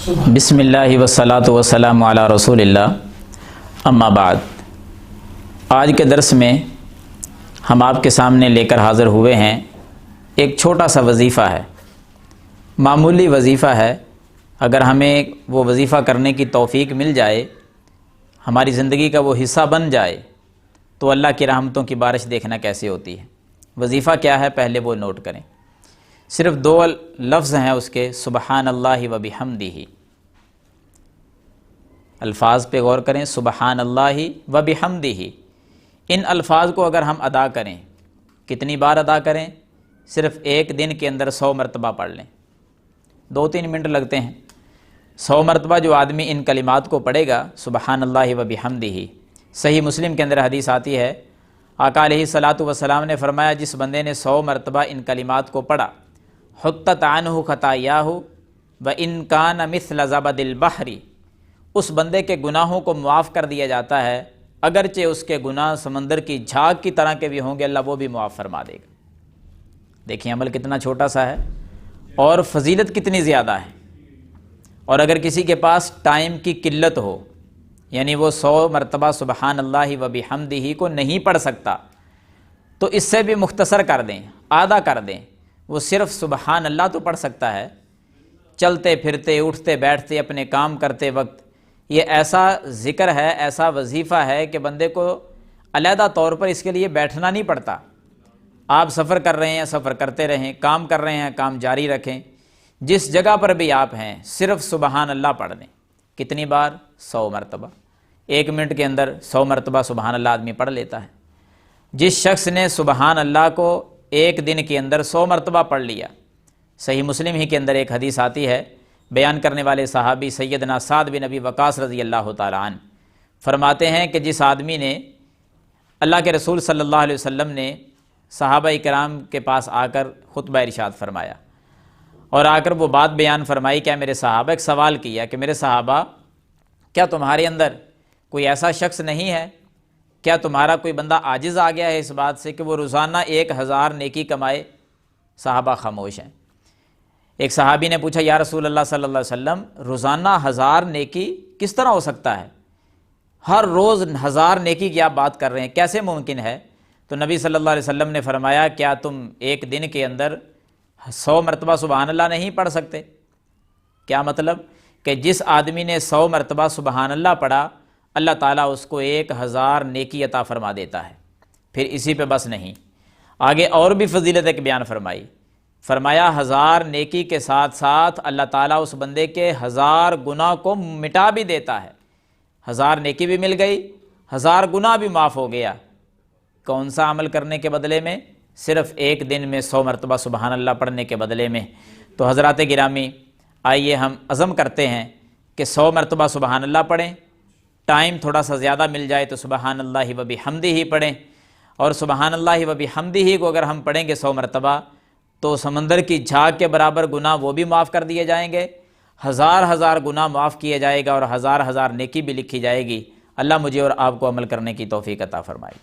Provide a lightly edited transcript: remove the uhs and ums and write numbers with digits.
بسم اللہ والصلاۃ والسلام علی رسول اللہ، اما بعد۔ آج کے درس میں ہم آپ کے سامنے لے کر حاضر ہوئے ہیں ایک چھوٹا سا وظیفہ ہے، معمولی وظیفہ ہے۔ اگر ہمیں وہ وظیفہ کرنے کی توفیق مل جائے، ہماری زندگی کا وہ حصہ بن جائے، تو اللہ کی رحمتوں کی بارش دیکھنا کیسے ہوتی ہے۔ وظیفہ کیا ہے پہلے وہ نوٹ کریں۔ صرف دو لفظ ہیں اس کے، سبحان اللہ و بحمدہ۔ الفاظ پہ غور کریں، سبحان اللہ و بحمدہ۔ ان الفاظ کو اگر ہم ادا کریں، کتنی بار ادا کریں؟ صرف ایک دن کے اندر 100 مرتبہ پڑھ لیں، 2-3 منٹ لگتے ہیں۔ 100 مرتبہ جو آدمی ان کلمات کو پڑھے گا، سبحان اللہ و بحمدہ، صحیح مسلم کے اندر حدیث آتی ہے، آقا علیہ الصلاۃ والسلام نے فرمایا، جس بندے نے 100 مرتبہ ان کلمات کو پڑھا، حطت عنہ خطایاہ وان کان مثل زبد البحر، اس بندے کے گناہوں کو معاف کر دیا جاتا ہے، اگرچہ اس کے گناہ سمندر کی جھاگ کی طرح کے بھی ہوں گے، اللہ وہ بھی معاف فرما دے گا۔ دیکھیں عمل کتنا چھوٹا سا ہے اور فضیلت کتنی زیادہ ہے۔ اور اگر کسی کے پاس ٹائم کی قلت ہو، یعنی وہ 100 مرتبہ سبحان اللہ و بحمدہ کو نہیں پڑھ سکتا، تو اس سے بھی مختصر کر دیں، آدھا کر دیں۔ وہ صرف سبحان اللہ تو پڑھ سکتا ہے، چلتے پھرتے اٹھتے بیٹھتے اپنے کام کرتے وقت۔ یہ ایسا ذکر ہے، ایسا وظیفہ ہے کہ بندے کو علیحدہ طور پر اس کے لیے بیٹھنا نہیں پڑتا۔ آپ سفر کر رہے ہیں، سفر کرتے رہیں، کام کر رہے ہیں، کام جاری رکھیں، جس جگہ پر بھی آپ ہیں صرف سبحان اللہ پڑھ دیں۔ کتنی بار؟ 100 مرتبہ۔ 1 منٹ کے اندر 100 مرتبہ سبحان اللہ آدمی پڑھ لیتا ہے۔ جس شخص نے سبحان اللہ کو ایک دن کے اندر 100 مرتبہ پڑھ لیا، صحیح مسلم ہی کے اندر ایک حدیث آتی ہے، بیان کرنے والے صحابی سیدنا سعد بن ابی وقاص رضی اللہ تعالیٰ عنہ فرماتے ہیں کہ جس آدمی نے، اللہ کے رسول صلی اللہ علیہ وسلم نے صحابہ کرام کے پاس آ کر خطبہ ارشاد فرمایا اور آ کر وہ بات بیان فرمائی، کیا میرے صحابہ، ایک سوال کیا کہ میرے صحابہ، کیا تمہارے اندر کوئی ایسا شخص نہیں ہے، کیا تمہارا کوئی بندہ عاجز آ گیا ہے اس بات سے کہ وہ روزانہ 1000 نیکی کمائے؟ صحابہ خاموش ہیں۔ ایک صحابی نے پوچھا، یا رسول اللہ صلی اللہ علیہ وسلم، روزانہ 1000 نیکی کس طرح ہو سکتا ہے؟ ہر روز 1000 نیکی کی آپ بات کر رہے ہیں، کیسے ممکن ہے؟ تو نبی صلی اللہ علیہ وسلم نے فرمایا، کیا تم ایک دن کے اندر 100 مرتبہ سبحان اللہ نہیں پڑھ سکتے؟ کیا مطلب؟ کہ جس آدمی نے 100 مرتبہ سبحان اللہ پڑھا، اللہ تعالیٰ اس کو 1000 نیکی عطا فرما دیتا ہے۔ پھر اسی پہ بس نہیں، آگے اور بھی فضیلت ایک بیان فرمائی، فرمایا 1000 نیکی کے ساتھ ساتھ اللہ تعالیٰ اس بندے کے 1000 گناہ کو مٹا بھی دیتا ہے۔ 1000 نیکی بھی مل گئی، 1000 گناہ بھی معاف ہو گیا۔ کون سا عمل کرنے کے بدلے میں؟ صرف ایک دن میں 100 مرتبہ سبحان اللہ پڑھنے کے بدلے میں۔ تو حضرات گرامی، آئیے ہم عزم کرتے ہیں کہ 100 مرتبہ سبحان اللہ پڑھیں۔ ٹائم تھوڑا سا زیادہ مل جائے تو سبحان اللہ و بحمدہ ہی پڑھیں، اور سبحان اللہ و بحمدہ ہی کو اگر ہم پڑھیں گے 100 مرتبہ، تو سمندر کی جھاگ کے برابر گناہ وہ بھی معاف کر دیے جائیں گے، 1000 گناہ معاف کیے جائے گا، اور 1000 نیکی بھی لکھی جائے گی۔ اللہ مجھے اور آپ کو عمل کرنے کی توفیق عطا فرمائے۔